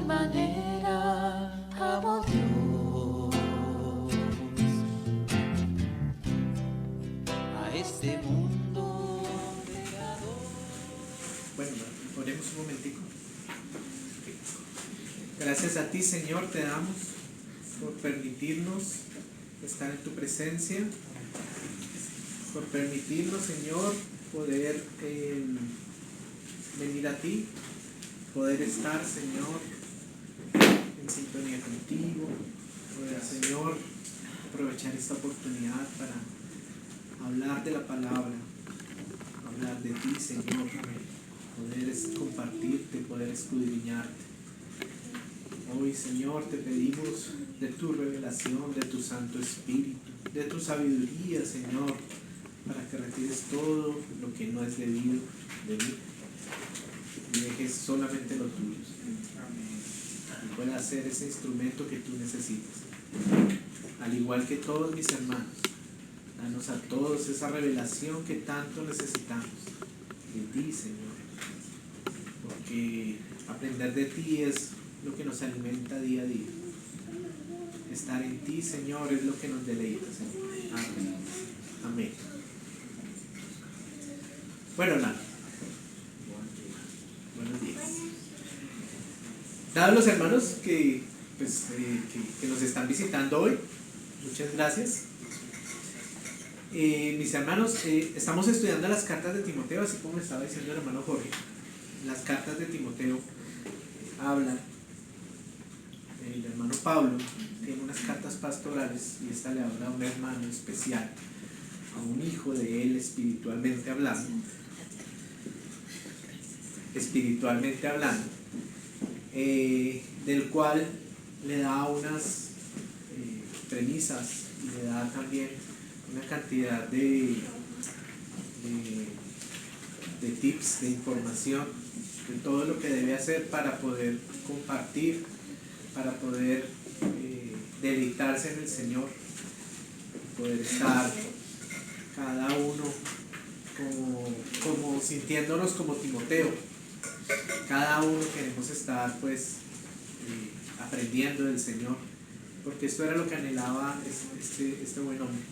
manera amo a Dios, a este mundo pecador. Bueno, oremos un momentico. Gracias a ti, Señor, te damos por permitirnos estar en tu presencia, por permitirnos, Señor, poder venir a ti, poder estar, Señor, en sintonía contigo, poder, Señor, aprovechar esta oportunidad para hablar de la palabra, hablar de ti, Señor, poder compartirte, poder escudriñarte. Hoy, Señor, te pedimos de tu revelación, de tu Santo Espíritu, de tu sabiduría, Señor, para que retires todo lo que no es debido de mí y dejes solamente lo tuyo, Señor, y pueda ser ese instrumento que tú necesitas. Al igual que todos mis hermanos, danos a todos esa revelación que tanto necesitamos de ti, Señor, porque aprender de ti es lo que nos alimenta día a día. Estar en ti, Señor, es lo que nos deleita, Señor. Amén. Amén. Bueno, hermano. Buenos días. Dados los hermanos que nos están visitando hoy, muchas gracias. Mis hermanos, estamos estudiando las cartas de Timoteo, así como estaba diciendo el hermano Jorge. Las cartas de Timoteo hablan. El hermano Pablo tiene unas cartas pastorales y esta le habla a un hermano especial, a un hijo de él espiritualmente hablando, del cual le da unas premisas y le da también una cantidad de tips, de información, de todo lo que debe hacer para poder compartir, para poder deleitarse en el Señor, poder estar cada uno como sintiéndonos como Timoteo. Cada uno queremos estar pues aprendiendo del Señor, porque esto era lo que anhelaba este buen hombre.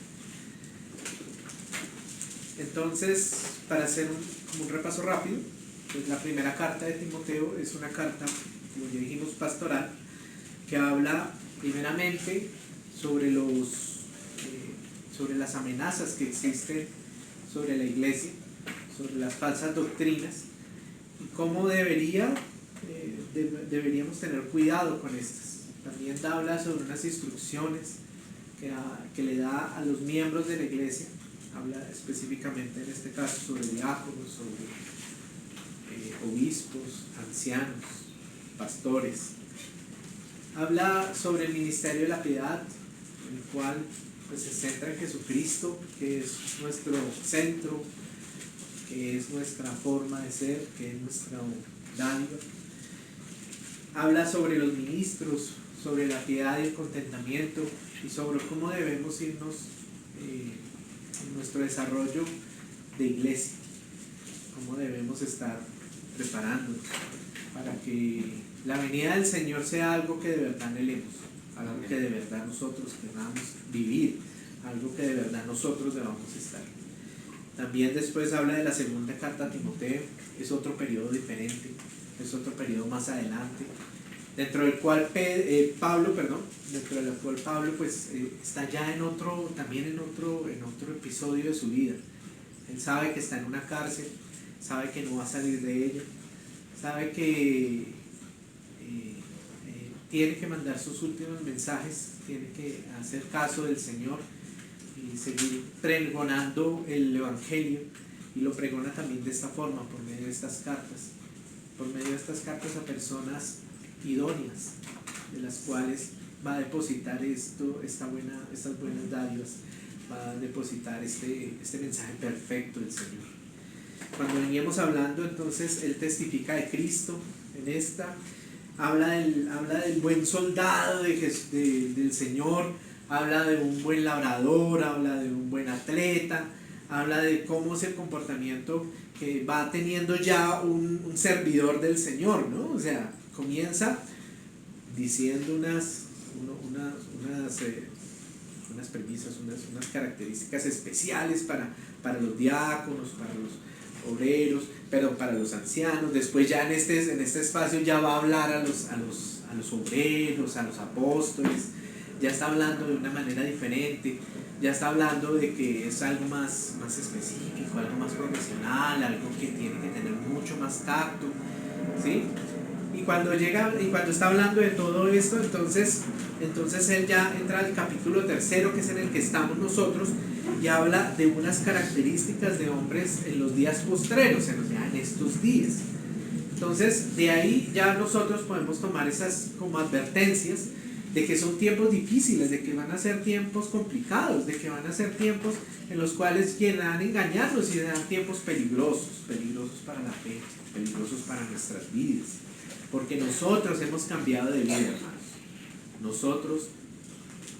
Entonces, para hacer un repaso rápido, pues la primera carta de Timoteo es una carta, como ya dijimos, pastoral, que habla primeramente sobre las amenazas que existen sobre la iglesia, sobre las falsas doctrinas y cómo deberíamos tener cuidado con estas. También habla sobre unas instrucciones que le da a los miembros de la iglesia. Habla específicamente en este caso sobre diáconos, sobre obispos, ancianos, pastores. Habla sobre el ministerio de la piedad, en el cual pues, se centra en Jesucristo, que es nuestro centro, que es nuestra forma de ser, que es nuestra dádiva. Habla sobre los ministros, sobre la piedad y el contentamiento y sobre cómo debemos irnos en nuestro desarrollo de iglesia, cómo debemos estar preparándonos para que la venida del Señor sea algo que de verdad anhelemos, algo que de verdad nosotros queramos vivir, algo que de verdad nosotros debamos estar. También después habla de la segunda carta a Timoteo, es otro periodo diferente, es otro periodo más adelante, dentro del cual Pablo pues está ya en otro episodio de su vida. Él sabe que está en una cárcel, sabe que no va a salir de ella, sabe que tiene que mandar sus últimos mensajes, tiene que hacer caso del Señor y seguir pregonando el Evangelio, y lo pregona también de esta forma, por medio de estas cartas a personas idóneas, de las cuales va a depositar estas buenas dádivas, va a depositar este mensaje perfecto del Señor. Cuando veníamos hablando, entonces, él testifica de Cristo en esta, habla del buen soldado del Señor, habla de un buen labrador, habla de un buen atleta, habla de cómo es el comportamiento que va teniendo ya un servidor del Señor, ¿no? O sea, comienza diciendo unas premisas, unas características especiales para los diáconos, para los obreros, pero para los ancianos. Después ya en este espacio ya va a hablar a los obreros, a los apóstoles, ya está hablando de una manera diferente, ya está hablando de que es algo más específico, algo más profesional, algo que tiene que tener mucho más tacto, ¿sí? Y cuando está hablando de todo esto, entonces él ya entra al capítulo 3, que es en el que estamos nosotros, y habla de unas características de hombres en los días postreros, en estos días. Entonces, de ahí ya nosotros podemos tomar esas como advertencias de que son tiempos difíciles, de que van a ser tiempos complicados, de que van a ser tiempos en los cuales quieran engañarnos, y serán tiempos peligrosos para la fe, peligrosos para nuestras vidas, porque nosotros hemos cambiado de vida, hermanos. Nosotros,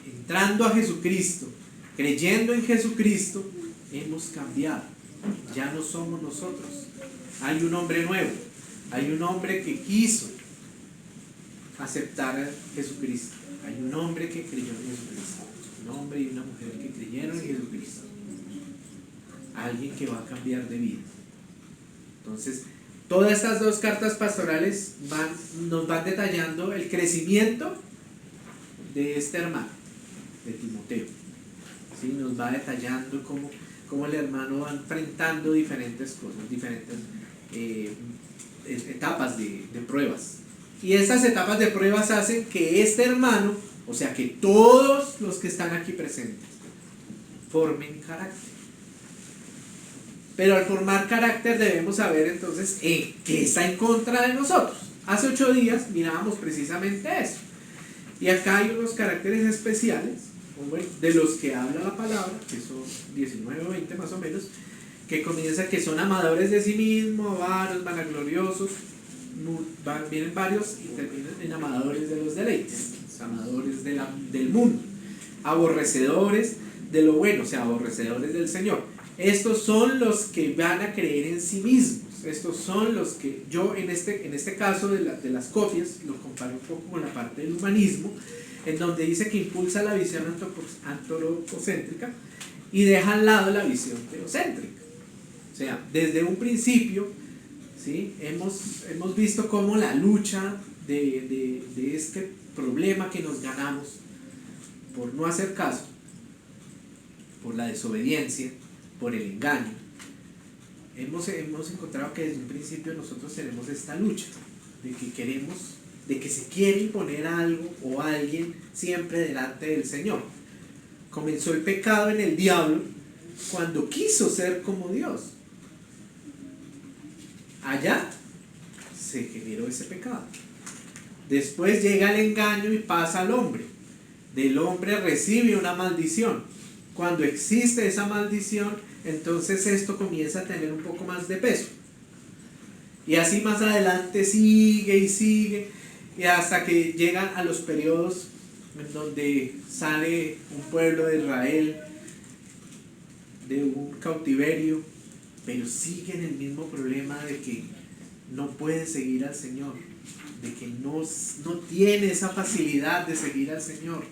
entrando a Jesucristo, creyendo en Jesucristo, hemos cambiado. Ya no somos nosotros. Hay un hombre nuevo, hay un hombre que quiso aceptar a Jesucristo, hay un hombre que creyó en Jesucristo, un hombre y una mujer que creyeron en Jesucristo, alguien que va a cambiar de vida. Entonces, todas estas dos cartas pastorales nos van detallando el crecimiento de este hermano, de Timoteo. ¿Sí? Nos va detallando cómo el hermano va enfrentando diferentes cosas, diferentes etapas de pruebas. Y esas etapas de pruebas hacen que este hermano, o sea que todos los que están aquí presentes, formen carácter. Pero al formar carácter debemos saber entonces qué está en contra de nosotros. Hace 8 días mirábamos precisamente eso. Y acá hay unos caracteres especiales, de los que habla la palabra, que son 19 o 20 más o menos, que comienza que son amadores de sí mismos, avaros, vanagloriosos, vienen varios y terminan en amadores de los deleites, amadores del mundo, aborrecedores de lo bueno, o sea, aborrecedores del Señor. Estos son los que van a creer en sí mismos. Estos son los que yo en este caso de las copias lo comparo un poco con la parte del humanismo, en donde dice que impulsa la visión antropocéntrica y deja al lado la visión teocéntrica. O sea, desde un principio, ¿sí? hemos visto cómo la lucha de este problema que nos ganamos por no hacer caso, por la desobediencia, por el engaño, hemos encontrado que desde un principio nosotros tenemos esta lucha de que se quiere imponer algo o alguien siempre delante del Señor. Comenzó el pecado en el diablo cuando quiso ser como Dios. Allá se generó ese pecado. Después llega el engaño y pasa al hombre. Del hombre recibe una maldición. Cuando existe esa maldición, entonces esto comienza a tener un poco más de peso. Y así más adelante sigue y sigue, y hasta que llegan a los periodos en donde sale un pueblo de Israel de un cautiverio, pero sigue en el mismo problema de que no puede seguir al Señor, de que no tiene esa facilidad de seguir al Señor,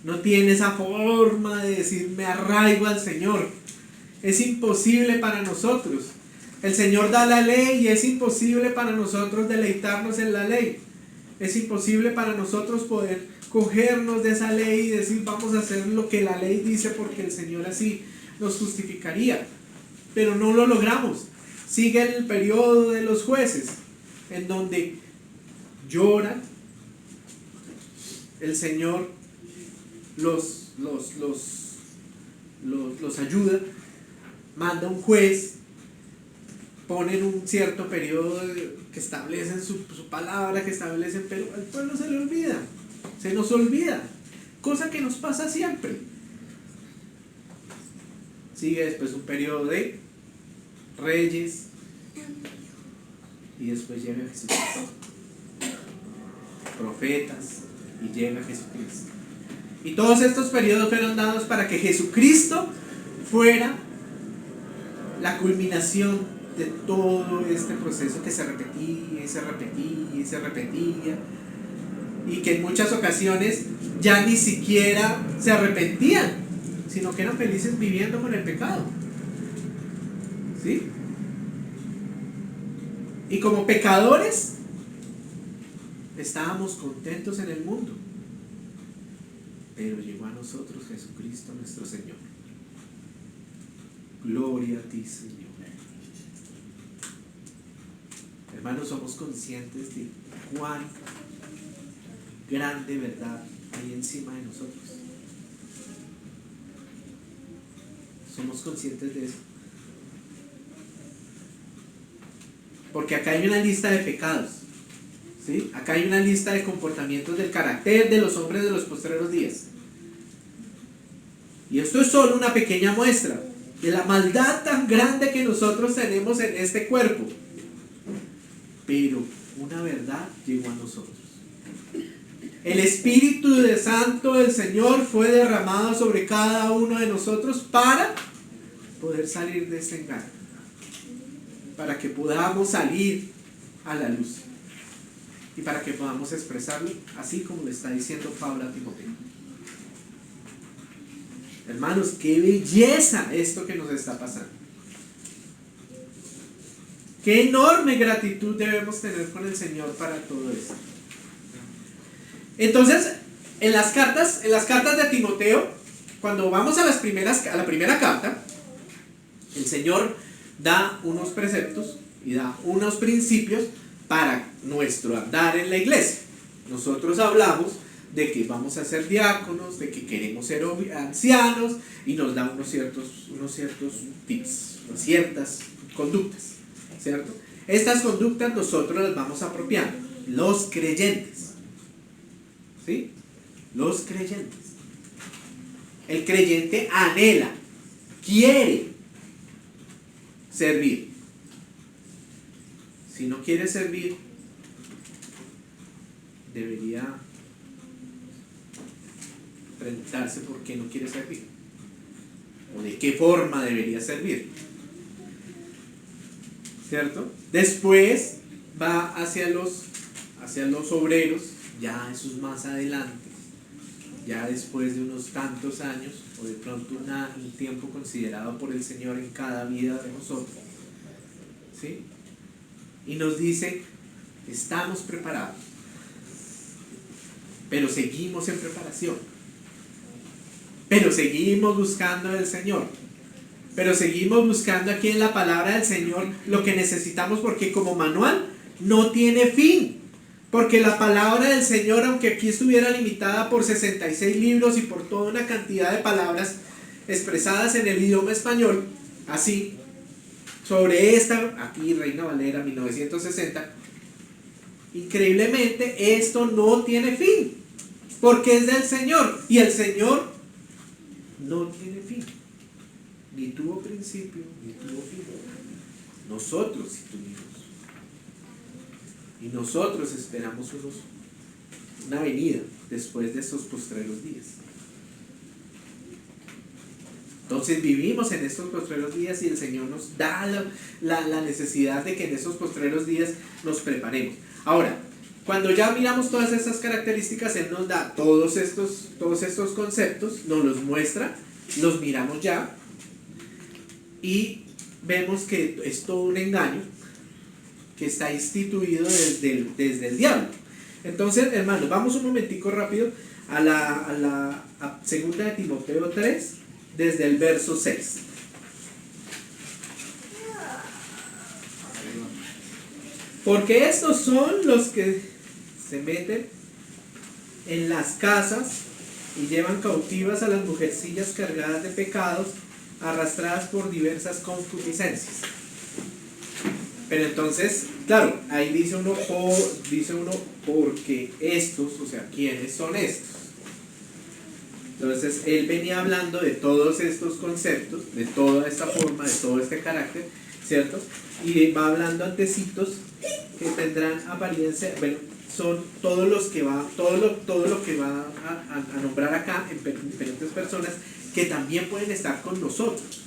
no tiene esa forma de decir me arraigo al Señor. Es imposible para nosotros. El Señor da la ley y es imposible para nosotros deleitarnos en la ley. Es imposible para nosotros poder cogernos de esa ley y decir vamos a hacer lo que la ley dice porque el Señor así nos justificaría. Pero no lo logramos. Sigue el periodo de los jueces, en donde lloran, el Señor los ayuda, manda un juez, ponen un cierto periodo que establecen su palabra, que establecen, pero al pueblo se le olvida, se nos olvida, cosa que nos pasa siempre. Sigue después un periodo de reyes y después llega Jesucristo, profetas y llega Jesucristo. Y todos estos periodos fueron dados para que Jesucristo fuera la culminación de todo este proceso que se repetía y se repetía y se repetía y que en muchas ocasiones ya ni siquiera se arrepentían, sino que eran felices viviendo con el pecado. ¿Sí? Y como pecadores estábamos contentos en el mundo, pero llegó a nosotros Jesucristo nuestro Señor. Gloria a ti, Señor. Hermanos, somos conscientes de cuán grande verdad hay encima de nosotros. Somos conscientes de eso. Porque acá hay una lista de pecados, ¿sí? Acá hay una lista de comportamientos del carácter de los hombres de los postreros días. Y esto es solo una pequeña muestra de la maldad tan grande que nosotros tenemos en este cuerpo. Pero una verdad llegó a nosotros. El Espíritu de Santo del Señor fue derramado sobre cada uno de nosotros para poder salir de este engaño, para que podamos salir a la luz y para que podamos expresarlo así como le está diciendo Pablo a Timoteo. Hermanos, qué belleza esto que nos está pasando. Qué enorme gratitud debemos tener con el Señor para todo esto. Entonces, en las cartas de Timoteo, cuando vamos a la primera carta, el Señor da unos preceptos y da unos principios para nuestro andar en la iglesia. Nosotros hablamos de que vamos a ser diáconos, de que queremos ser ancianos, y nos da unos ciertos tips, ciertas conductas, ¿cierto? Estas conductas nosotros las vamos apropiando, los creyentes, ¿sí? Los creyentes. El creyente anhela, quiere servir. Si no quiere servir, debería preguntarse por qué no quiere servir o de qué forma debería servir, ¿cierto? Después va hacia los obreros, ya esos más adelante, ya después de unos tantos años o de pronto un tiempo considerado por el Señor en cada vida de nosotros, ¿sí? Y nos dice, estamos preparados, pero seguimos en preparación, pero seguimos buscando al Señor, pero seguimos buscando aquí en la palabra del Señor lo que necesitamos, porque como manual no tiene fin, porque la palabra del Señor, aunque aquí estuviera limitada por 66 libros y por toda una cantidad de palabras expresadas en el idioma español, así, sobre esta, aquí Reina Valera 1960, increíblemente esto no tiene fin, porque es del Señor, y el Señor no tiene fin, ni tuvo principio, ni tuvo fin. Nosotros sí tuvimos, y nosotros esperamos una venida después de estos postreros días. Entonces vivimos en estos postreros días y el Señor nos da la necesidad de que en estos postreros días nos preparemos. Ahora, cuando ya miramos todas estas características, Él nos da todos estos conceptos, nos los muestra, los miramos ya y vemos que es todo un engaño que está instituido desde el diablo. Entonces, hermanos, vamos un momentico rápido a segunda de Timoteo 3, desde el verso 6. Porque estos son los que se meten en las casas y llevan cautivas a las mujercillas cargadas de pecados, arrastradas por diversas concupiscencias. Pero entonces, claro, ahí dice uno porque estos, o sea, ¿quiénes son estos? Entonces él venía hablando de todos estos conceptos, de toda esta forma, de todo este carácter, ¿cierto? Y va hablando antecitos que tendrán apariencia, bueno, son todos los que va, todo lo que va a nombrar acá en diferentes personas que también pueden estar con nosotros,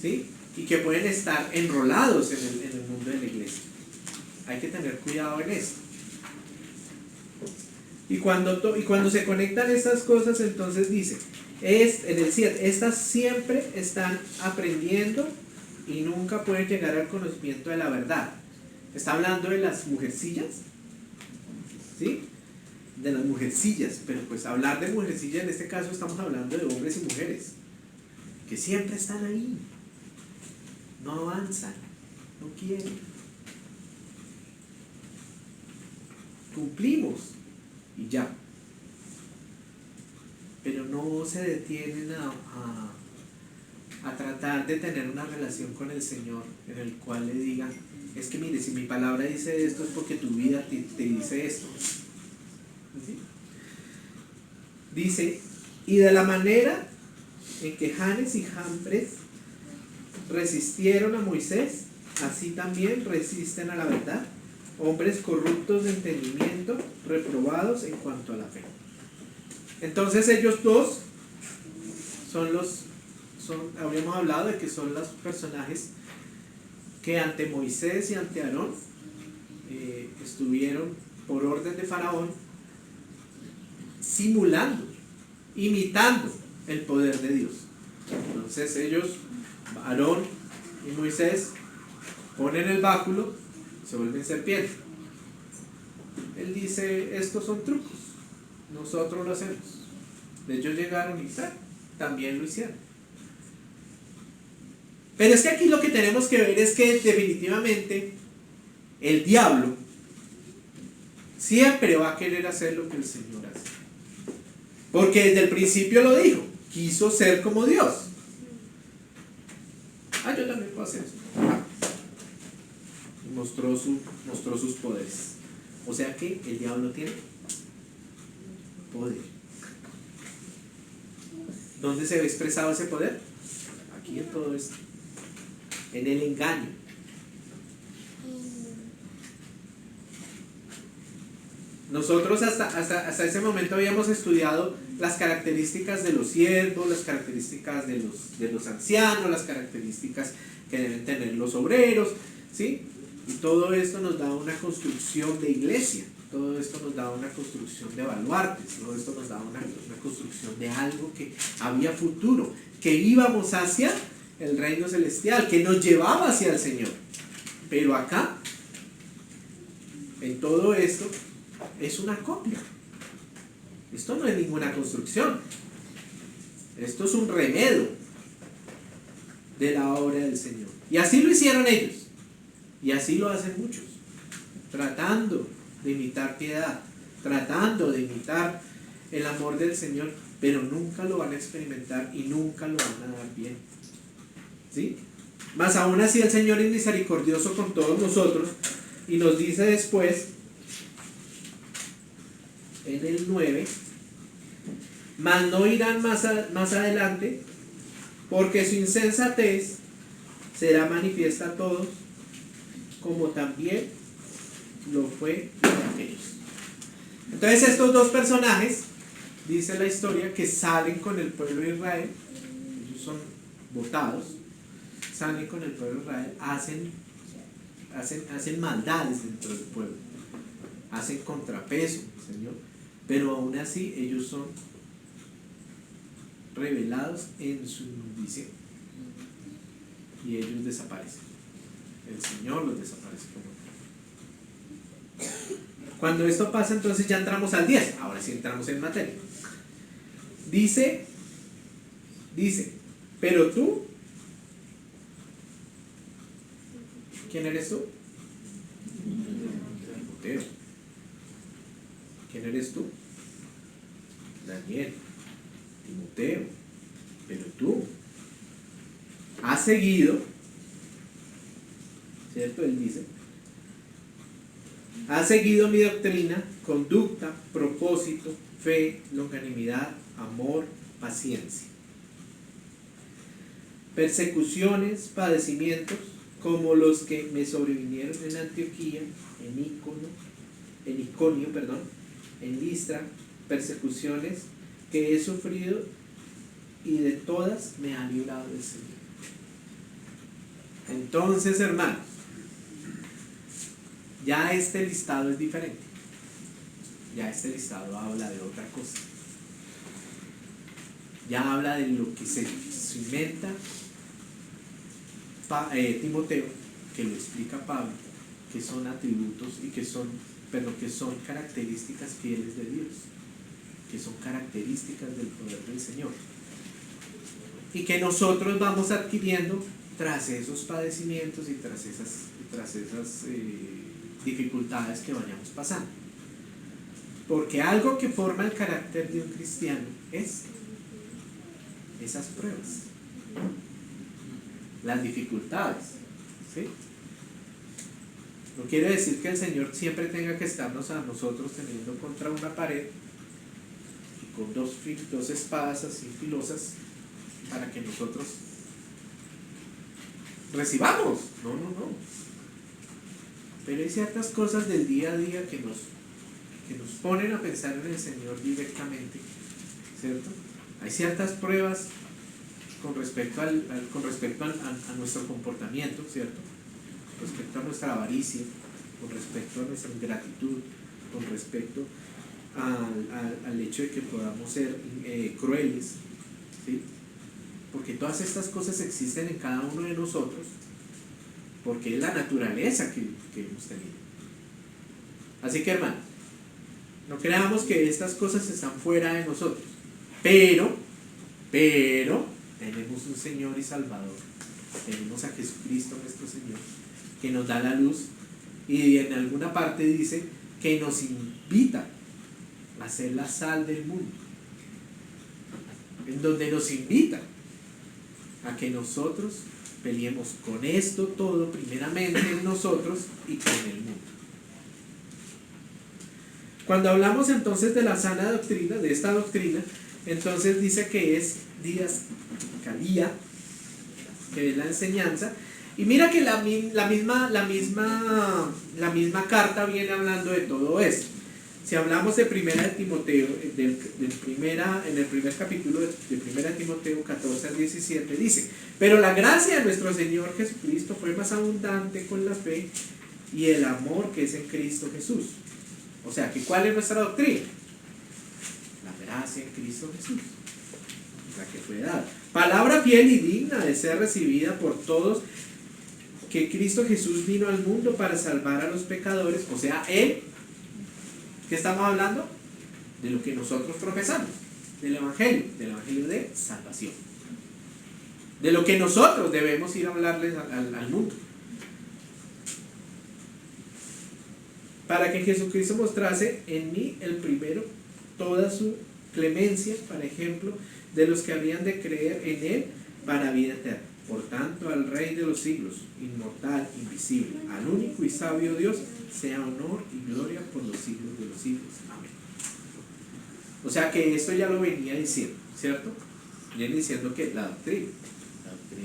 ¿sí? Y que pueden estar enrolados en el mundo de la iglesia. Hay que tener cuidado en esto, Y cuando se conectan estas cosas, entonces dice, en el 7, estas siempre están aprendiendo y nunca pueden llegar al conocimiento de la verdad. Está hablando de las mujercillas, ¿sí? De las mujercillas, pero pues hablar de mujercillas en este caso estamos hablando de hombres y mujeres, que siempre están ahí, no avanzan, no quieren. Cumplimos y ya. Pero no se detienen a tratar de tener una relación con el Señor en el cual le digan, es que mire, si mi palabra dice esto es porque tu vida te dice esto. ¿Sí? Dice, y de la manera en que Janes y Jambres resistieron a Moisés, así también resisten a la verdad, hombres corruptos de entendimiento, reprobados en cuanto a la fe. Entonces ellos dos habríamos hablado de que son los personajes que ante Moisés y ante Aarón estuvieron por orden de Faraón simulando, imitando el poder de Dios. Entonces ellos, Aarón y Moisés, ponen el báculo, se vuelven serpientes. Él dice, estos son trucos, nosotros lo hacemos. Ellos llegaron y también lo hicieron. Pero es que aquí lo que tenemos que ver es que definitivamente el diablo siempre va a querer hacer lo que el Señor hace. Porque desde el principio lo dijo, quiso ser como Dios. Yo también puedo hacer eso. Mostró sus poderes. O sea que el diablo tiene poder. ¿Dónde se ve expresado ese poder? Aquí en todo esto. En el engaño. Nosotros hasta ese momento habíamos estudiado las características de los siervos, las características de los ancianos, las características que deben tener los obreros, ¿sí? Y todo esto nos da una construcción de iglesia, todo esto nos da una construcción de baluartes, todo esto nos da una construcción de algo que había futuro, que íbamos hacia el reino celestial, que nos llevaba hacia el Señor. Pero acá, en todo esto, es una copia. Esto no es ninguna construcción. Esto es un remedio de la obra del Señor. Y así lo hicieron ellos. Y así lo hacen muchos. Tratando de imitar piedad. Tratando de imitar el amor del Señor. Pero nunca lo van a experimentar y nunca lo van a dar bien. ¿Sí? Mas aún así el Señor es misericordioso con todos nosotros. Y nos dice después, en el 9, mas no irán más adelante, porque su insensatez será manifiesta a todos, como también lo fue de aquellos. Entonces estos dos personajes, dice la historia, que salen con el pueblo de Israel, ellos son votados, salen con el pueblo de Israel, hacen maldades dentro del pueblo, hacen contrapeso, Señor, pero aún así ellos son revelados en su inmundicia y ellos desaparecen. El Señor los desaparece como tal. Cuando esto pasa, entonces ya entramos al 10. Ahora sí entramos en materia. Dice, pero tú, ¿quién eres tú? Timoteo. ¿Quién eres tú? Daniel. Timoteo. Pero tú has seguido, ¿cierto? Él dice, has seguido mi doctrina, conducta, propósito, fe, longanimidad, amor, paciencia, persecuciones, padecimientos, como los que me sobrevinieron en Antioquía, en Iconio, en Listra, persecuciones que he sufrido y de todas me ha librado el Señor. Entonces, hermanos, ya este listado es diferente. ya este listado habla de otra cosa. Ya habla de lo que se inventa Timoteo, que lo explica Pablo, que son atributos y que son características fieles de Dios, que son características del poder del Señor, y que nosotros vamos adquiriendo tras esos padecimientos y tras esas dificultades que vayamos pasando. Porque algo que forma el carácter de un cristiano es esas pruebas, las dificultades, ¿sí? No quiere decir que el Señor siempre tenga que estarnos a nosotros teniendo contra una pared y con dos espadas así filosas para que nosotros recibamos. No. Pero hay ciertas cosas del día a día que nos ponen a pensar en el Señor directamente, ¿cierto? Hay ciertas pruebas con respecto a nuestro comportamiento, ¿cierto? Con respecto a nuestra avaricia, con respecto a nuestra ingratitud, con respecto al hecho de que podamos ser crueles, ¿sí? Porque todas estas cosas existen en cada uno de nosotros, porque es la naturaleza que hemos tenido. Así que, hermano, no creamos que estas cosas están fuera de nosotros, pero tenemos un Señor y Salvador, tenemos a Jesucristo nuestro Señor, que nos da la luz, y en alguna parte dice que nos invita a ser la sal del mundo, en donde nos invita a que nosotros peleemos con esto todo, primeramente en nosotros y con el mundo. Cuando hablamos entonces de la sana doctrina, de esta doctrina, entonces dice que es didascalía, que es la enseñanza, y mira que la misma carta viene hablando de todo eso. Si hablamos de primera de Timoteo, en el primer capítulo de primera de Timoteo 14 al 17, dice: pero la gracia de nuestro Señor Jesucristo fue más abundante con la fe y el amor que es en Cristo Jesús. O sea, ¿cuál es nuestra doctrina? La gracia en Cristo Jesús, la que fue dada. Palabra fiel y digna de ser recibida por todos, que Cristo Jesús vino al mundo para salvar a los pecadores. O sea, Él, ¿qué estamos hablando? De lo que nosotros profesamos, del Evangelio de salvación, de lo que nosotros debemos ir a hablarles al mundo, para que Jesucristo mostrase en mí el primero toda su clemencia, para ejemplo de los que habrían de creer en Él para vida eterna. Por tanto, al Rey de los siglos, inmortal, invisible, al único y sabio Dios, sea honor y gloria por los siglos de los siglos. Amén. O sea que esto ya lo venía diciendo, ¿cierto? Viene diciendo que la doctrina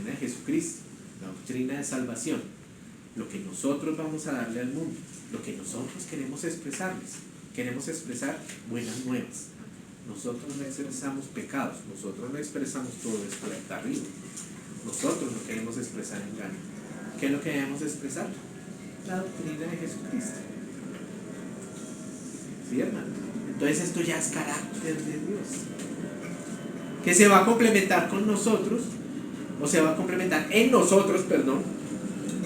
de Jesucristo, la doctrina de salvación, lo que nosotros vamos a darle al mundo, lo que nosotros queremos expresarles, queremos expresar buenas nuevas. Nosotros no expresamos pecados, nosotros no expresamos todo esto de acá arriba. Nosotros no queremos expresar engaño. ¿Qué es lo que debemos expresar? La doctrina de Jesucristo. ¿Sí, hermano? Entonces esto ya es carácter de Dios, que se va a complementar con nosotros, o se va a complementar en nosotros, perdón,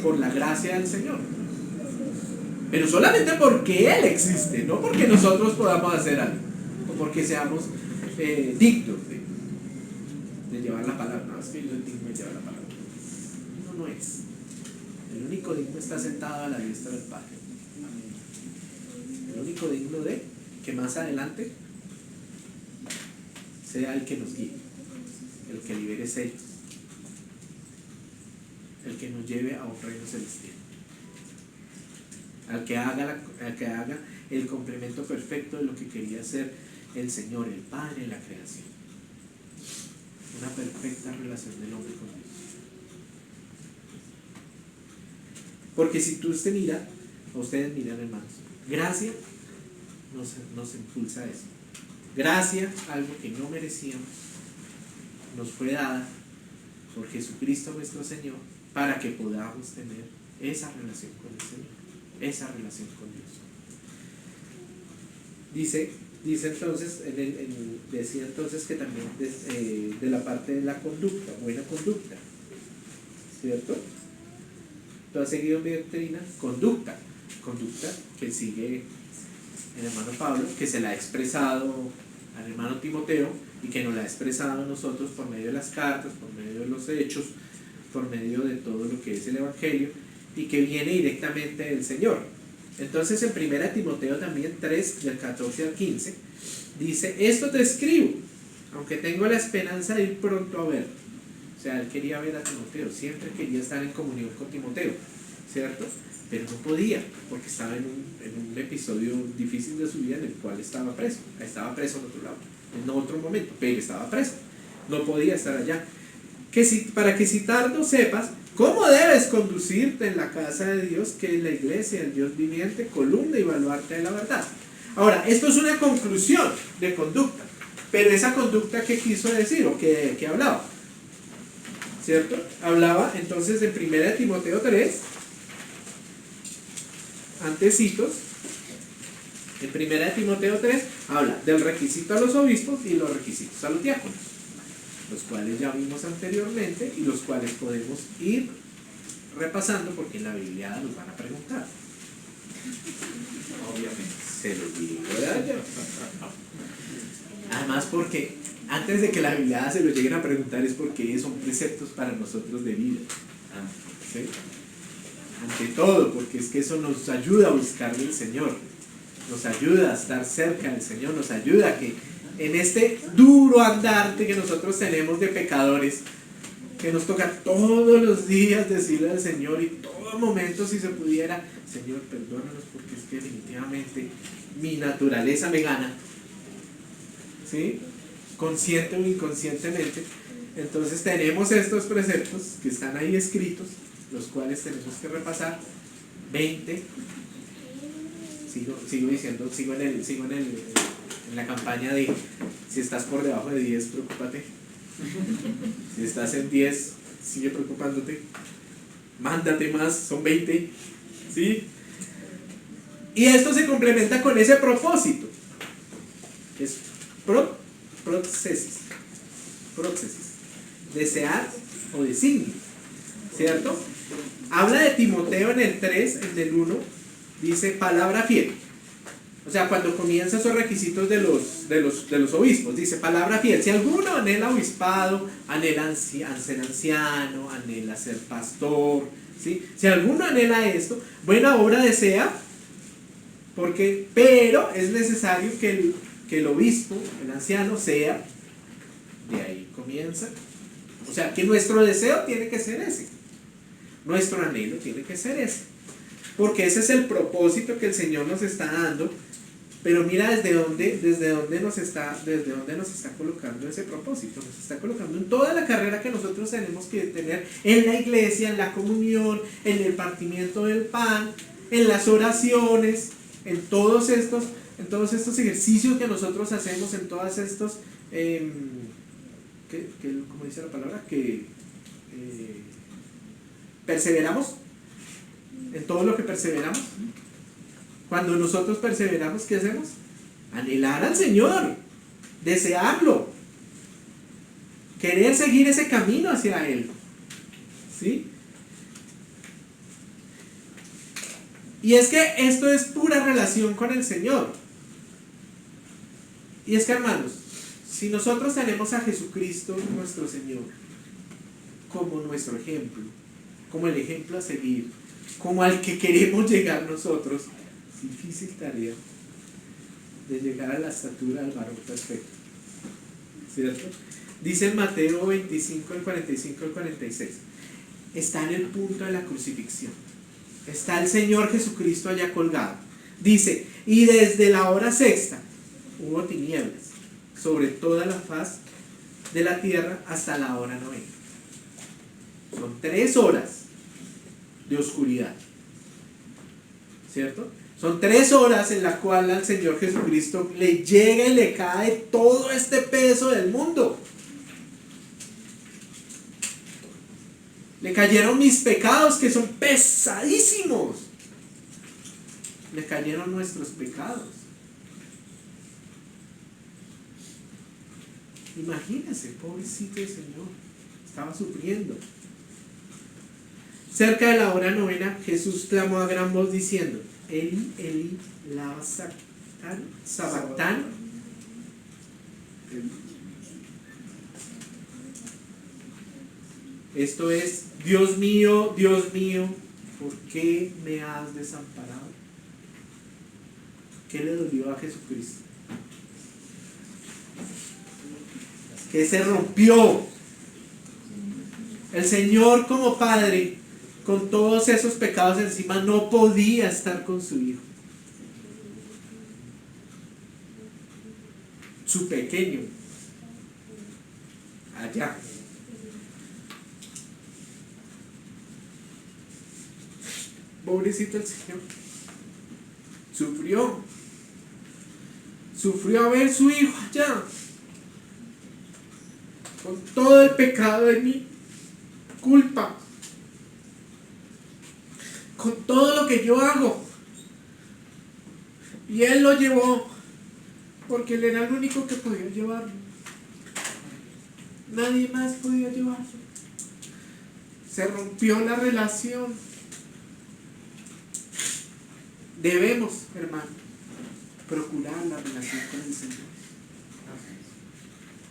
por la gracia del Señor. Pero solamente porque Él existe, no porque nosotros podamos hacer algo, o porque seamos dignos de llevar la palabra. No, es que yo soy digno de llevar la palabra. No es. El único digno está sentado a la diestra del Padre. El único digno de que más adelante sea el que nos guíe, el que libere sellos, el que nos lleve a un reino celestial, al que haga el complemento perfecto de lo que quería hacer el Señor, el Padre en la creación. Una perfecta relación del hombre con Dios. Porque si ustedes miran, hermanos, gracia nos impulsa a eso. Gracia, algo que no merecíamos, nos fue dada por Jesucristo nuestro Señor, para que podamos tener esa relación con el Señor, esa relación con Dios. Dice entonces, decía entonces que también de la parte de la conducta, buena conducta, ¿cierto? ¿Tú has seguido mi doctrina? Conducta que sigue el hermano Pablo, que se la ha expresado al hermano Timoteo y que nos la ha expresado a nosotros por medio de las cartas, por medio de los hechos, por medio de todo lo que es el Evangelio y que viene directamente del Señor. Entonces en 1 Timoteo también 3, del 14 al 15, dice: esto te escribo, aunque tengo la esperanza de ir pronto a ver. O sea, él quería ver a Timoteo, siempre quería estar en comunión con Timoteo, ¿cierto? Pero no podía, porque estaba en un episodio difícil de su vida en el cual estaba preso en otro lado, en otro momento, pero estaba preso, no podía estar allá. Para que si tardo sepas cómo debes conducirte en la casa de Dios, que es la iglesia del Dios viviente, columna y baluarte de la verdad. Ahora, esto es una conclusión de conducta, pero esa conducta, ¿qué quiso decir o qué hablaba? ¿Cierto? Hablaba entonces en 1 Timoteo 3, antecitos, en 1 Timoteo 3 habla del requisito a los obispos y los requisitos a los diáconos, los cuales ya vimos anteriormente y los cuales podemos ir repasando porque en la Biblia nos van a preguntar. Obviamente, se los digo, ¿verdad? Además, porque antes de que la Biblia se lo lleguen a preguntar es porque son preceptos para nosotros de vida. ¿Sí? Ante todo, porque es que eso nos ayuda a buscar del Señor, nos ayuda a estar cerca del Señor, nos ayuda a que en este duro andarte que nosotros tenemos de pecadores, que nos toca todos los días decirle al Señor y todo momento, si se pudiera: Señor, perdónanos porque es que definitivamente mi naturaleza me gana, ¿sí? Consciente o inconscientemente. Entonces tenemos estos preceptos que están ahí escritos, los cuales tenemos que repasar. 20, sigo diciendo, en la campaña de: si estás por debajo de 10, preocúpate. Si estás en 10, sigue preocupándote. Mándate más, son 20. ¿Sí? Y esto se complementa con ese propósito, que es proxesis, desear o designio, ¿cierto? Habla de Timoteo en el 3, en el 1, dice palabra fiel. O sea, cuando comienza esos requisitos de los obispos, dice palabra fiel. Si alguno anhela obispado, anhela ser anciano, anhela ser pastor, ¿sí? Si alguno anhela esto, buena obra desea, pero es necesario que el obispo, el anciano, sea, de ahí comienza. O sea, que nuestro deseo tiene que ser ese, nuestro anhelo tiene que ser ese, porque ese es el propósito que el Señor nos está dando. Pero mira desde dónde nos está colocando ese propósito. Nos está colocando en toda la carrera que nosotros tenemos que tener en la iglesia, en la comunión, en el partimiento del pan, en las oraciones, en todos estos ejercicios que nosotros hacemos, en todos estos, ¿cómo dice la palabra? Que perseveramos, en todo lo que perseveramos. Cuando nosotros perseveramos, ¿qué hacemos? Anhelar al Señor, desearlo, querer seguir ese camino hacia Él, ¿sí? Y es que esto es pura relación con el Señor. Y es que, hermanos, si nosotros tenemos a Jesucristo nuestro Señor como nuestro ejemplo, como el ejemplo a seguir, como al que queremos llegar nosotros, difícil tarea de llegar a la estatura del varón perfecto, ¿cierto? Dice en Mateo 25, el 45 al 46, está en el punto de la crucifixión, está el Señor Jesucristo allá colgado. Dice: y desde la hora sexta hubo tinieblas sobre toda la faz de la tierra hasta la hora novena. Son 3 horas de oscuridad, ¿cierto? Son 3 horas en las cuales al Señor Jesucristo le llega y le cae todo este peso del mundo. Le cayeron mis pecados, que son pesadísimos. Le cayeron nuestros pecados. Imagínense, pobrecito el Señor, estaba sufriendo. Cerca de la hora novena, Jesús clamó a gran voz diciendo: Eli, Eli, lama sabactán. Esto es: Dios mío, ¿por qué me has desamparado? ¿Qué le dolió a Jesucristo? Que se rompió. El Señor, como Padre, con todos esos pecados encima, no podía estar con su Hijo. Su pequeño, allá. Pobrecito el Señor. Sufrió a ver su Hijo allá, con todo el pecado de mi culpa, con todo lo que yo hago. Y Él lo llevó porque Él era el único que podía llevarlo. Nadie más podía llevarlo. Se rompió la relación. Debemos, hermano, procurar la relación con el Señor.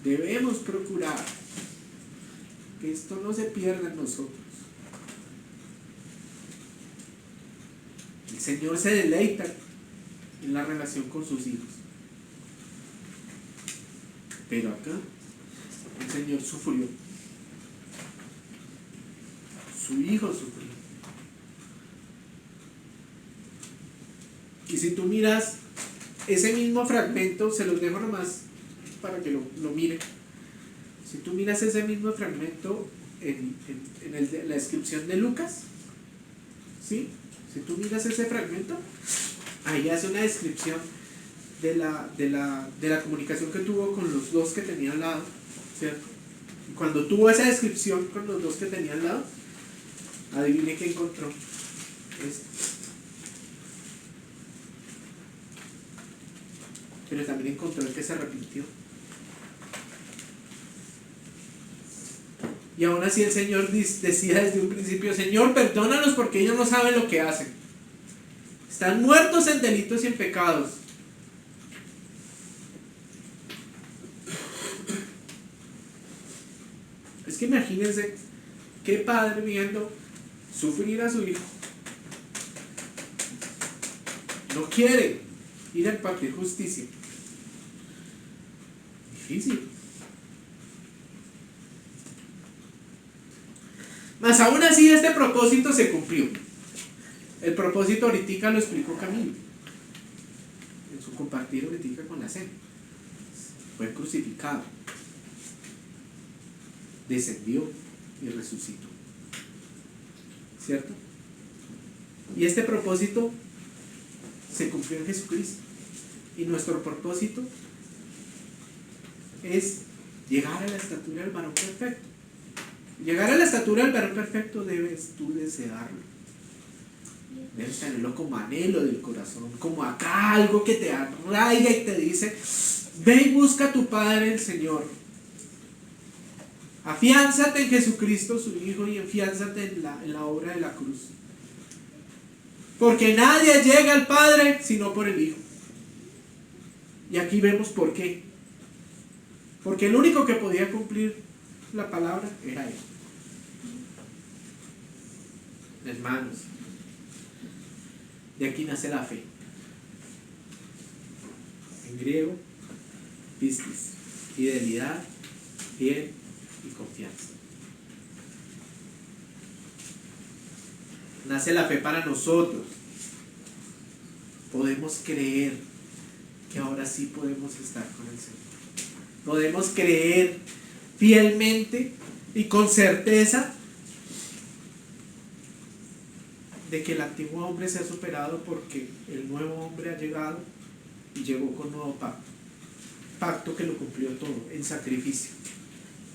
Debemos procurar que esto no se pierda en nosotros. El Señor se deleita en la relación con sus hijos. Pero acá el Señor sufrió. Su Hijo sufrió. Y si tú miras ese mismo fragmento, se los dejo nomás para que lo miren. Si tú miras ese mismo fragmento en la descripción de Lucas, ¿sí? Si tú miras ese fragmento, ahí hace una descripción de la comunicación que tuvo con los dos que tenía al lado, ¿cierto? Y cuando tuvo esa descripción con los dos que tenía al lado, adivine qué encontró. Pero también encontró el que se arrepintió. Y aún así el Señor decía desde un principio: Señor, perdónalos porque ellos no saben lo que hacen. Están muertos en delitos y en pecados. Es que imagínense qué padre viendo sufrir a su hijo. No quiere ir a impartir justicia. Difícil. Mas aún así este propósito se cumplió. El propósito ahorita lo explicó Camilo en su compartir ahorita con la cena. Fue crucificado, descendió y resucitó, ¿cierto? Y este propósito se cumplió en Jesucristo. Y nuestro propósito es llegar a la estatura del varón perfecto. Llegar a la estatura del varón perfecto debes tú desearlo. Debes tenerlo como anhelo del corazón, como acá algo que te arraiga y te dice: ve y busca a tu Padre el Señor. Afiánzate en Jesucristo su Hijo y afiánzate en la obra de la cruz. Porque nadie llega al Padre sino por el Hijo. Y aquí vemos por qué. Porque el único que podía cumplir la palabra era Él. Hermanos, de aquí nace la fe. En griego, pistis, fidelidad, fiel y confianza. Nace la fe para nosotros. Podemos creer que ahora sí podemos estar con el Señor. Podemos creer fielmente y con certeza de que el antiguo hombre se ha superado, porque el nuevo hombre ha llegado y llegó con nuevo pacto. Pacto que lo cumplió todo en sacrificio,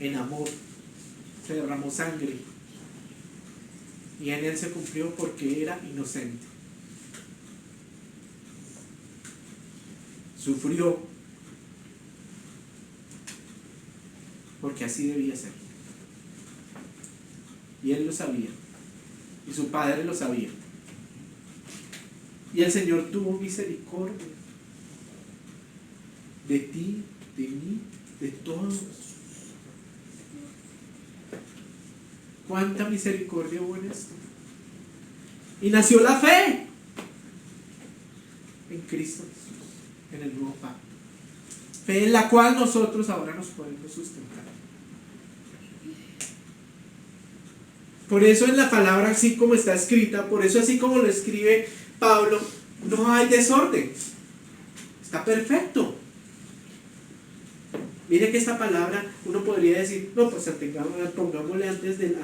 en amor. Se derramó sangre y en él se cumplió porque era inocente. Sufrió porque así debía ser. Y él lo sabía, y su padre lo sabía. Y el Señor tuvo misericordia de ti, de mí, de todos. ¿Cuánta misericordia hubo en esto? Y nació la fe en Cristo Jesús, en el nuevo pacto. Fe en la cual nosotros ahora nos podemos sustentar. Por eso en la palabra así como está escrita, por eso así como lo escribe Pablo, no hay desorden. Está perfecto. Mire que esta palabra uno podría decir, no, pues pongámosle antes de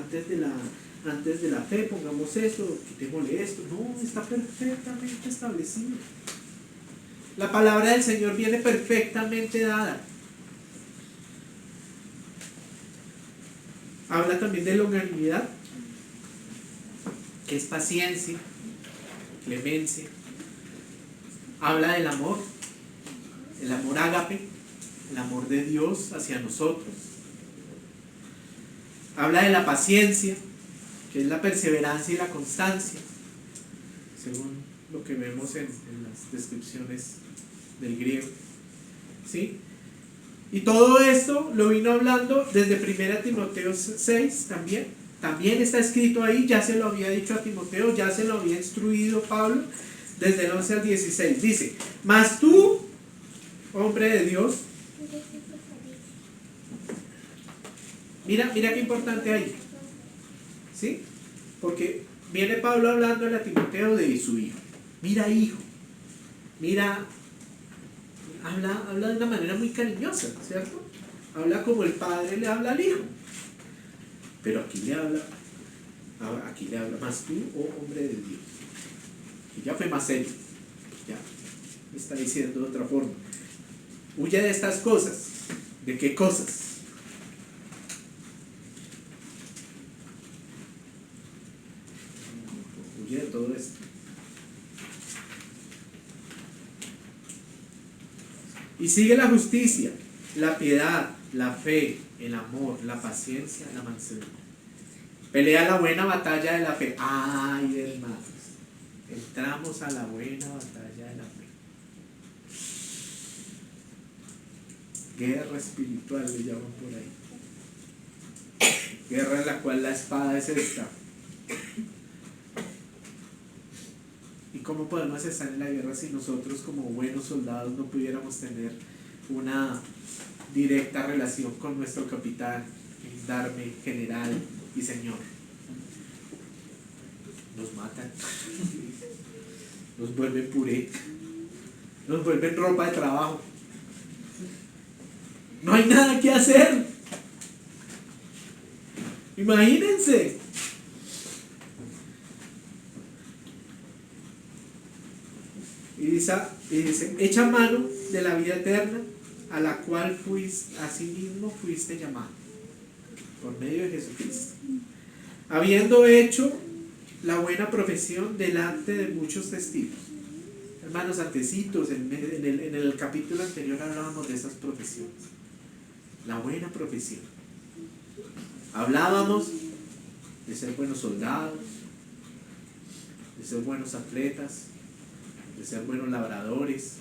la fe, pongamos esto, quitémosle esto. No, está perfectamente establecido. La palabra del Señor viene perfectamente dada. Habla también de longanimidad, que es paciencia, clemencia. Habla del amor, el amor ágape, el amor de Dios hacia nosotros. Habla de la paciencia, que es la perseverancia y la constancia, según lo que vemos en las descripciones del griego. ¿Sí? Y todo esto lo vino hablando desde 1 Timoteo 6 también. También está escrito ahí, ya se lo había dicho a Timoteo, ya se lo había instruido Pablo, desde el 11 al 16. Dice, mas tú, hombre de Dios, mira qué importante ahí, ¿sí? Porque viene Pablo hablando a Timoteo de su hijo. Mira, hijo, mira, habla de una manera muy cariñosa, ¿cierto? Habla como el padre le habla al hijo. Pero aquí le habla más tú, oh hombre de Dios. Y ya fue más serio. Ya está diciendo de otra forma. Huye de estas cosas. ¿De qué cosas? Huye de todo esto. Y sigue la justicia, la piedad, la fe, el amor, la paciencia, la mansedumbre. Pelea la buena batalla de la fe. Ay, hermanos, entramos a la buena batalla de la fe. Guerra espiritual le llaman por ahí. Guerra en la cual la espada es esta. ¿Y cómo podemos estar en la guerra si nosotros como buenos soldados no pudiéramos tener una directa relación con nuestro capitán, gendarme, general y señor? Nos matan, nos vuelven puré, nos vuelven ropa de trabajo. No hay nada que hacer. Imagínense. Y dice, echa mano de la vida eterna, a la cual asimismo fuiste llamado, por medio de Jesucristo, habiendo hecho la buena profesión delante de muchos testigos. Hermanos, antecitos, en el capítulo anterior hablábamos de esas profesiones. La buena profesión. Hablábamos de ser buenos soldados, de ser buenos atletas, de ser buenos labradores.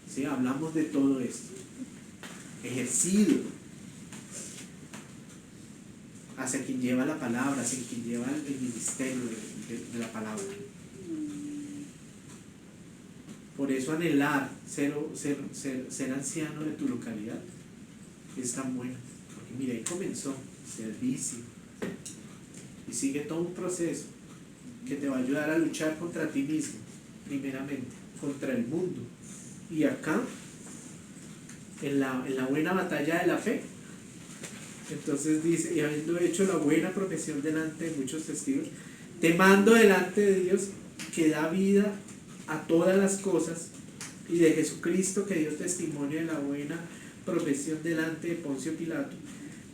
¿Sí? Hablamos de todo esto. Ejercido hacia quien lleva la palabra, hacia quien lleva el ministerio de la palabra. Por eso anhelar ser anciano de tu localidad es tan bueno. Porque mira, ahí comenzó servicio. Y sigue todo un proceso que te va a ayudar a luchar contra ti mismo, primeramente, contra el mundo. Y acá, en la buena batalla de la fe, entonces dice, y habiendo hecho la buena profesión delante de muchos testigos, te mando delante de Dios que da vida a todas las cosas, y de Jesucristo que dio testimonio de la buena profesión delante de Poncio Pilato,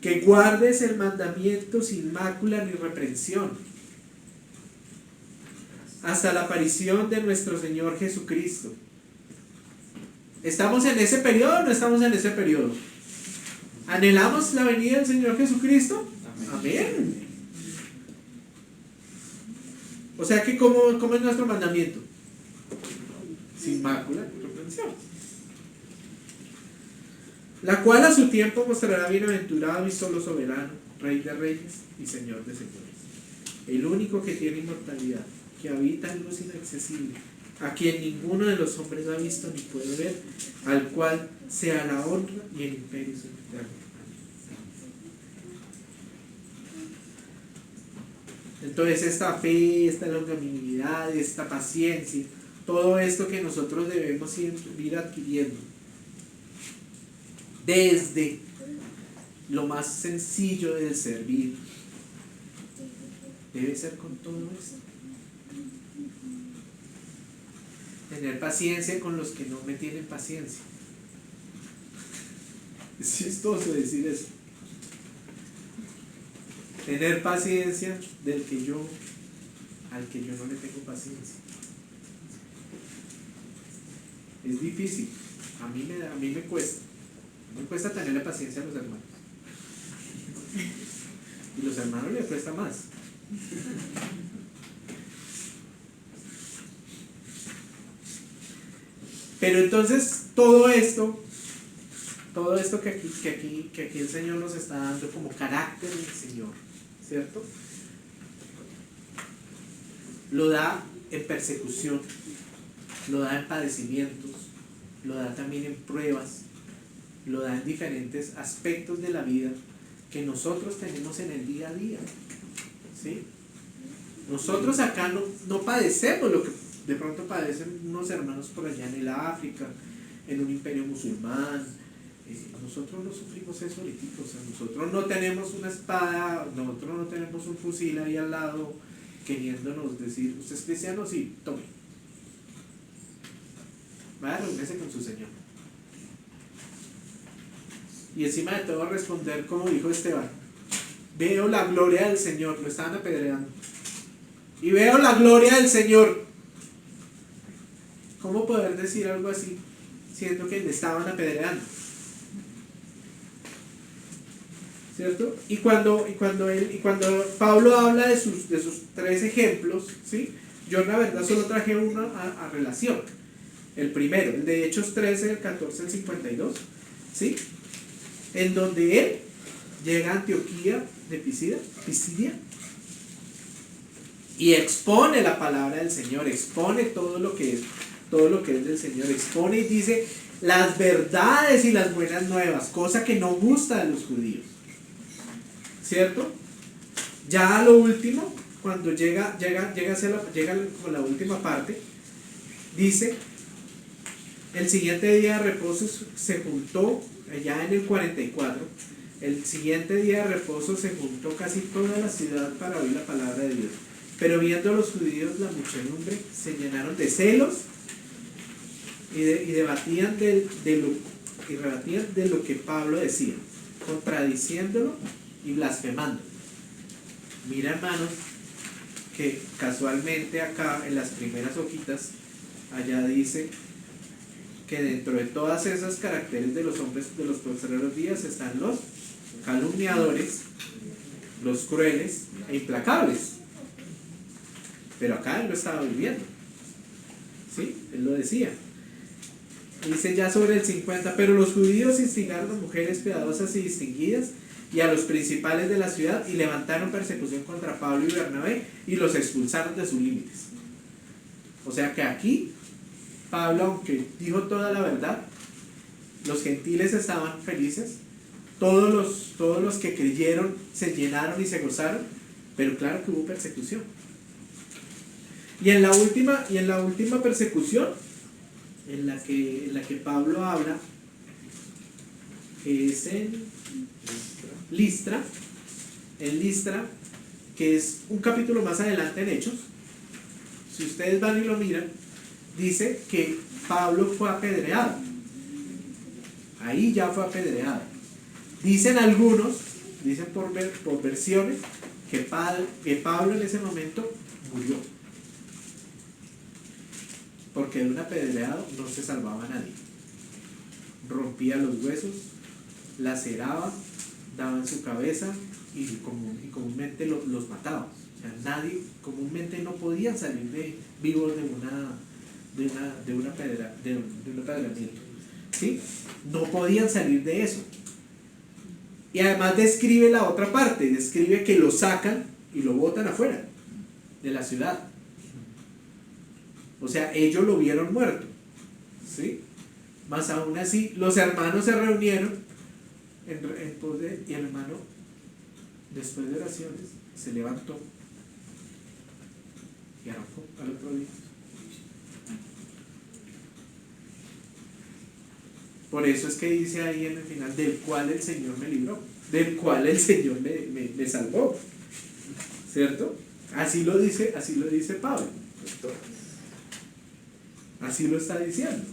que guardes el mandamiento sin mácula ni reprensión hasta la aparición de nuestro Señor Jesucristo. ¿Estamos en ese periodo o no estamos en ese periodo? ¿Anhelamos la venida del Señor Jesucristo? Amén. O sea que ¿cómo es nuestro mandamiento? Sin mácula ni reprensión. La cual a su tiempo mostrará bienaventurado y solo soberano, Rey de reyes y Señor de señores, el único que tiene inmortalidad, que habita en luz inaccesible, a quien ninguno de los hombres ha visto ni puede ver, al cual sea la honra y el imperio eterno. Entonces esta fe, esta longanimidad, esta paciencia, todo esto que nosotros debemos ir adquiriendo desde lo más sencillo del servir, debe ser con todo esto. Tener paciencia con los que no me tienen paciencia. Es chistoso decir eso. Tener paciencia al que yo no le tengo paciencia. Es difícil. A mí me cuesta. Me cuesta tenerle paciencia a los hermanos. Y los hermanos les cuesta más. Pero entonces todo esto que aquí el Señor nos está dando como carácter del Señor, ¿cierto? Lo da en persecución, lo da en padecimientos, lo da también en pruebas, lo da en diferentes aspectos de la vida que nosotros tenemos en el día a día, ¿sí? Nosotros acá no padecemos lo que de pronto padecen unos hermanos por allá en el África, en un imperio musulmán. Nosotros no sufrimos eso ahorita, o sea, nosotros no tenemos una espada, nosotros no tenemos un fusil ahí al lado queriéndonos decir, ¿usted es cristiano? Sí, tome. Vaya a reunirse con su Señor. Y encima de todo responder como dijo Esteban, veo la gloria del Señor, lo estaban apedreando. Y veo la gloria del Señor. ¿Cómo poder decir algo así siendo que le estaban apedreando? ¿Cierto? Y cuando Pablo habla de sus tres ejemplos, ¿sí? Yo la verdad solo traje uno a relación. El primero, el de Hechos 13, del 14 al 52, ¿sí? En donde él llega a Antioquía de Pisidia y expone la palabra del Señor, expone todo lo que es del Señor, expone y dice las verdades y las buenas nuevas, cosa que no gusta a los judíos, ¿cierto? Ya a lo último, cuando llega con la última parte, dice, el siguiente día de reposo se juntó, allá en el 44, el siguiente día de reposo se juntó casi toda la ciudad para oír la palabra de Dios. Pero viendo a los judíos la muchedumbre, se llenaron de celos y debatían de lo que Pablo decía, contradiciéndolo y blasfemando. Mira, hermanos, que casualmente acá en las primeras hojitas, allá dice que dentro de todas esas caracteres de los hombres de los postreros días están los calumniadores, los crueles e implacables. Pero acá él lo estaba viviendo, ¿sí? Él lo decía. Dice ya sobre el 50, pero los judíos instigaron a mujeres piadosas y distinguidas y a los principales de la ciudad y levantaron persecución contra Pablo y Bernabé y los expulsaron de sus límites. O sea que aquí Pablo, aunque dijo toda la verdad, los gentiles estaban felices, todos los que creyeron se llenaron y se gozaron, pero claro que hubo persecución. Y en la última persecución, en la que Pablo habla, que es en Listra, que es un capítulo más adelante en Hechos. Si ustedes van y lo miran, dice que Pablo fue apedreado. Ahí ya fue apedreado. Dicen algunos, dicen por versiones, que Pablo en ese momento murió. Porque de un apedreado no se salvaba a nadie. Rompía los huesos, laceraban, daban su cabeza y comúnmente los mataban. O sea, nadie, comúnmente no podían salir vivos de un apedreamiento. ¿Sí? No podían salir de eso. Y además describe la otra parte, describe que lo sacan y lo botan afuera de la ciudad. O sea, ellos lo vieron muerto. ¿Sí? Más aún así, los hermanos se reunieron en pos de, y el hermano, después de oraciones, se levantó y arrancó al otro día. Por eso es que dice ahí en el final, del cual el Señor me libró, del cual el Señor me salvó. ¿Cierto? Así lo dice Pablo. Así lo está diciendo.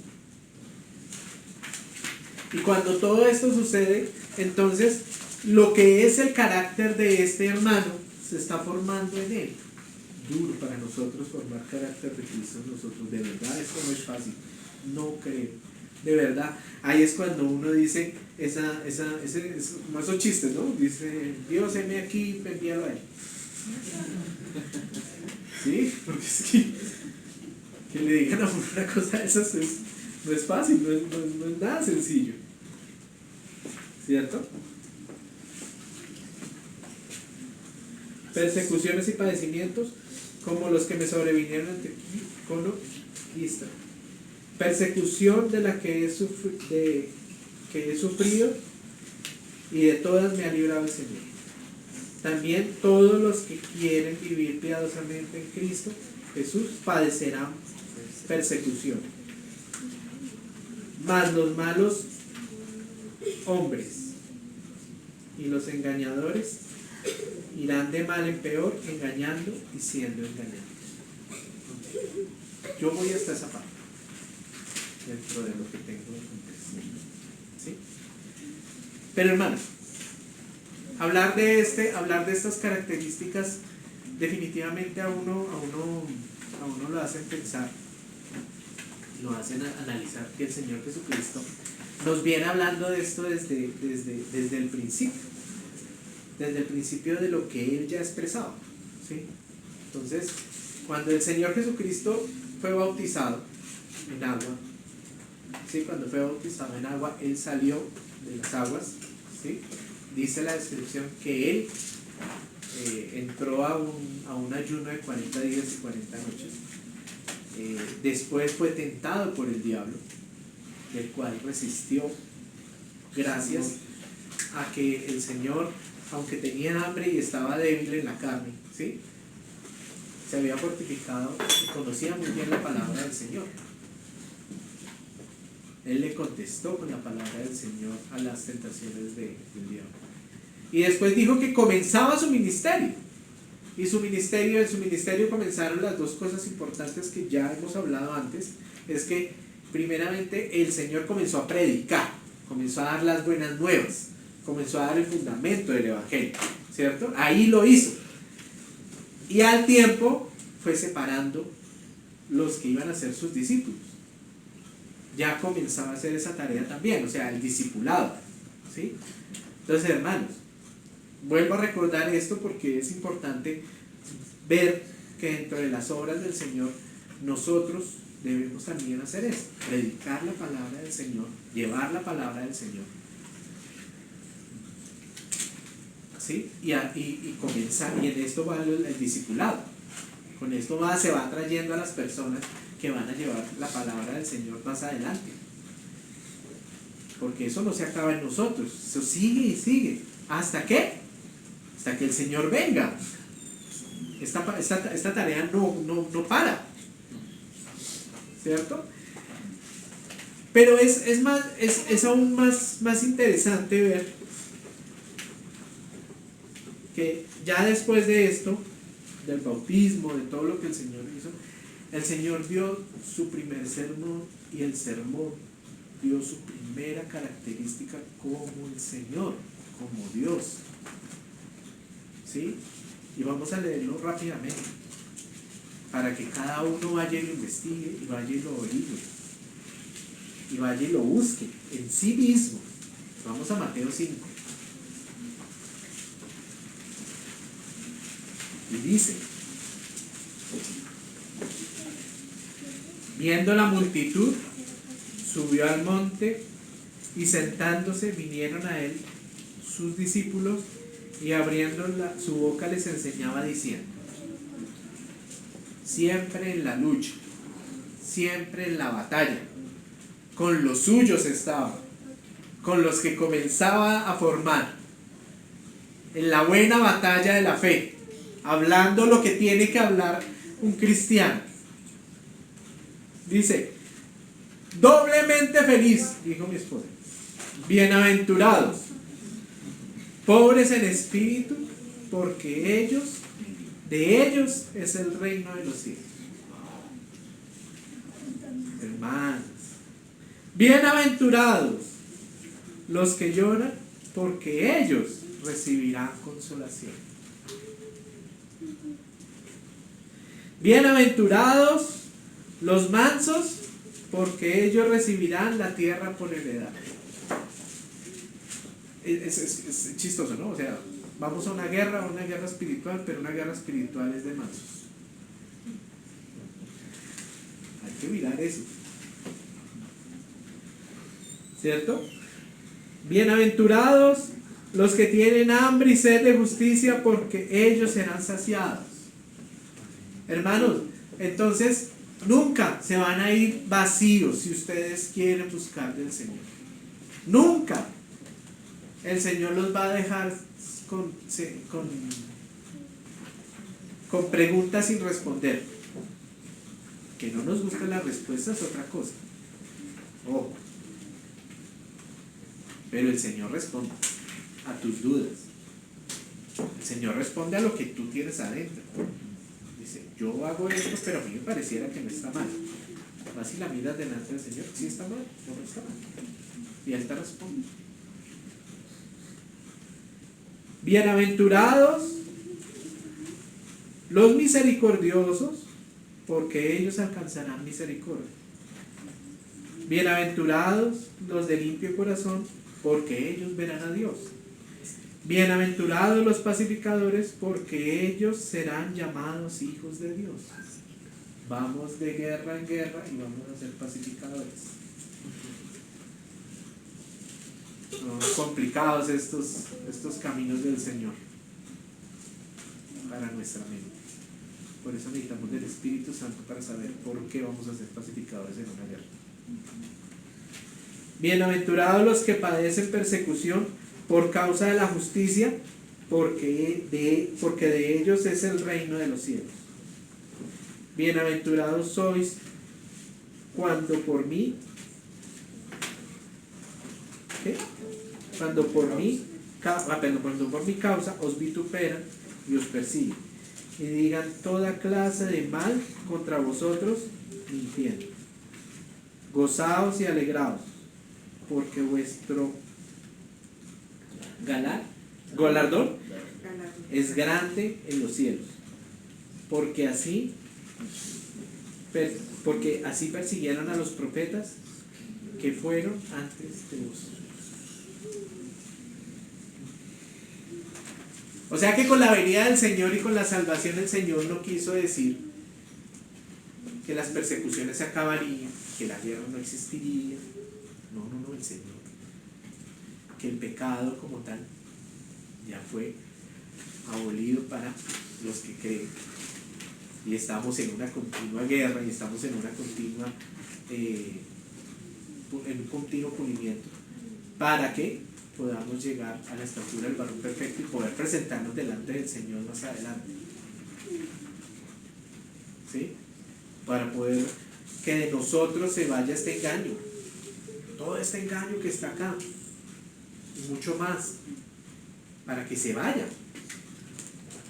Y cuando todo esto sucede, entonces lo que es el carácter de este hermano se está formando en él. Duro para nosotros formar carácter de Cristo en nosotros. De verdad, esto no es fácil. No creo. De verdad. Ahí es cuando uno dice como esos chistes, ¿no? Dice, Dios, heme aquí, envíalo a él. ¿Sí? Porque es que le digan a uno una cosa de esas no es fácil, no es nada sencillo. ¿Cierto? Persecuciones y padecimientos como los que me sobrevinieron ante Cristo. Persecución de la que he sufrido y de todas me ha librado el Señor. También todos los que quieren vivir piadosamente en Cristo Jesús padecerán persecución. Mas los malos hombres y los engañadores irán de mal en peor, engañando y siendo engañados. Yo voy hasta esa parte dentro de lo que tengo entendido. ¿Sí? Pero hermanos, hablar de estas características definitivamente a uno lo hacen pensar, lo hacen analizar que el Señor Jesucristo nos viene hablando de esto desde el principio de lo que Él ya ha expresado. ¿Sí? Entonces, cuando el Señor Jesucristo fue bautizado en agua, ¿sí? Cuando fue bautizado en agua, Él salió de las aguas, ¿sí? Dice la descripción que Él entró a un ayuno de 40 días y 40 noches. Después fue tentado por el diablo, del cual resistió, gracias a que el Señor, aunque tenía hambre y estaba débil en la carne, ¿sí? Se había fortificado y conocía muy bien la palabra del Señor. Él le contestó con la palabra del Señor a las tentaciones del diablo. Y después dijo que comenzaba su ministerio. Y en su ministerio comenzaron las dos cosas importantes que ya hemos hablado antes. Es que primeramente el Señor comenzó a predicar, comenzó a dar las buenas nuevas, comenzó a dar el fundamento del Evangelio, ¿cierto? Ahí lo hizo. Y al tiempo fue separando los que iban a ser sus discípulos. Ya comenzaba a hacer esa tarea también, o sea, el discipulado, ¿sí? Entonces, hermanos, vuelvo a recordar esto porque es importante ver que dentro de las obras del Señor nosotros debemos también hacer eso, predicar la palabra del Señor, llevar la palabra del Señor, ¿sí? Y comenzar, y en esto va el discipulado. Con esto se va atrayendo a las personas que van a llevar la palabra del Señor más adelante, porque eso no se acaba en nosotros, eso sigue y sigue. ¿Hasta qué? Hasta que el Señor venga. Esta tarea no para, ¿cierto? Pero es aún más interesante ver que ya después de esto, del bautismo, de todo lo que el Señor hizo, el Señor dio su primer sermón, y el sermón dio su primera característica como el Señor, como Dios. ¿Sí? Y vamos a leerlo rápidamente para que cada uno vaya y lo investigue, y vaya y lo averigüe, y vaya y lo busque en sí mismo, Vamos a Mateo 5. Y dice: viendo la multitud, subió al monte y sentándose vinieron a él sus discípulos y abriendo su boca les enseñaba diciendo: siempre en la lucha, siempre en la batalla, con los suyos estaba, con los que comenzaba a formar, en la buena batalla de la fe, hablando lo que tiene que hablar un cristiano. Dice: doblemente feliz, dijo mi esposa, bienaventurados, pobres en espíritu, porque de ellos es el reino de los cielos. Hermanos, bienaventurados los que lloran, porque ellos recibirán consolación. Bienaventurados los mansos, porque ellos recibirán la tierra por heredad. Es chistoso, ¿no? O sea, vamos a una guerra espiritual, pero una guerra espiritual es de mansos. Hay que mirar eso, ¿cierto? Bienaventurados los que tienen hambre y sed de justicia, porque ellos serán saciados. Hermanos, entonces nunca se van a ir vacíos si ustedes quieren buscar del Señor. Nunca el Señor los va a dejar con preguntas sin responder. Que no nos gusten las respuestas es otra cosa. Ojo. Pero el Señor responde a tus dudas. El Señor responde a lo que tú tienes adentro. Dice: yo hago esto, pero a mí me pareciera que no está mal. Vas y la miras delante del Señor: ¿sí está mal o no está mal? Y Él te responde. Bienaventurados los misericordiosos, porque ellos alcanzarán misericordia. Bienaventurados los de limpio corazón, porque ellos verán a Dios. Bienaventurados los pacificadores, porque ellos serán llamados hijos de Dios. Vamos de guerra en guerra y vamos a ser pacificadores. Son complicados estos caminos del Señor para nuestra mente. Por eso necesitamos del Espíritu Santo para saber por qué vamos a ser pacificadores en una guerra. Bienaventurados los que padecen persecución por causa de la justicia, porque de ellos es el reino de los cielos. Bienaventurados sois cuando por mí cuando por mi causa os vituperan y os persiguen y digan toda clase de mal contra vosotros mintiendo. Gozaos y alegraos, porque vuestro galardón es grande en los cielos, porque así persiguieron a los profetas que fueron antes de vosotros. O sea que con la venida del Señor y con la salvación del Señor no quiso decir que las persecuciones se acabarían, que la guerra no existiría. No, el Señor. Que el pecado como tal ya fue abolido para los que creen. Y estamos en una continua guerra y estamos en una continua en un continuo pulimiento para que podamos llegar a la estatura del varón perfecto y poder presentarnos delante del Señor más adelante. ¿Sí? Para poder que de nosotros se vaya este engaño, todo este engaño que está acá y mucho más, para que se vaya,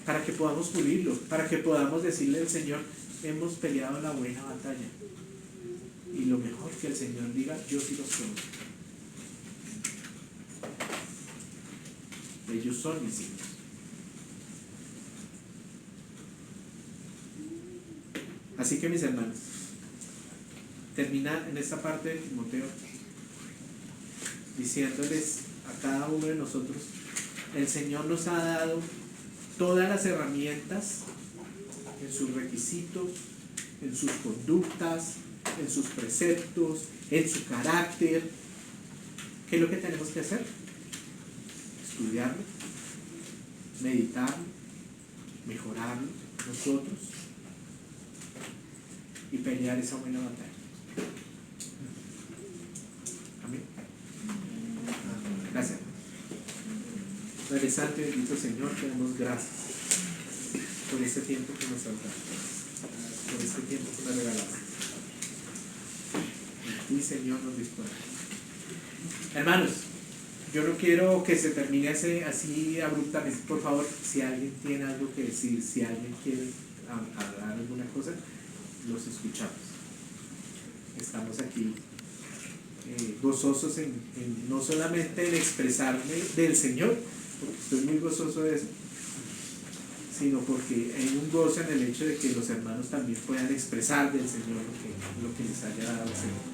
para que podamos pulirlo, para que podamos decirle al Señor: hemos peleado la buena batalla. Y lo mejor que el Señor diga: yo sí los conozco. Ellos son mis hijos. Así que, mis hermanos, termina en esta parte de Timoteo diciéndoles a cada uno de nosotros, el Señor nos ha dado todas las herramientas en sus requisitos, en sus conductas, en sus preceptos, en su carácter. ¿Qué es lo que tenemos que hacer? Estudiarlo, meditarlo, mejorarlo nosotros y pelear esa buena batalla. Amén. Gracias. Padre Santo y bendito Señor, te damos gracias por este tiempo que nos has dado, por este tiempo que nos regalaste. En ti, Señor, nos disponemos. Hermanos, yo no quiero que se termine así abruptamente. Por favor, si alguien tiene algo que decir, si alguien quiere hablar alguna cosa, los escuchamos. Estamos aquí gozosos en no solamente en expresarme del Señor, porque estoy muy gozoso de eso, sino porque hay un gozo en el hecho de que los hermanos también puedan expresar del Señor lo que les haya dado el Señor.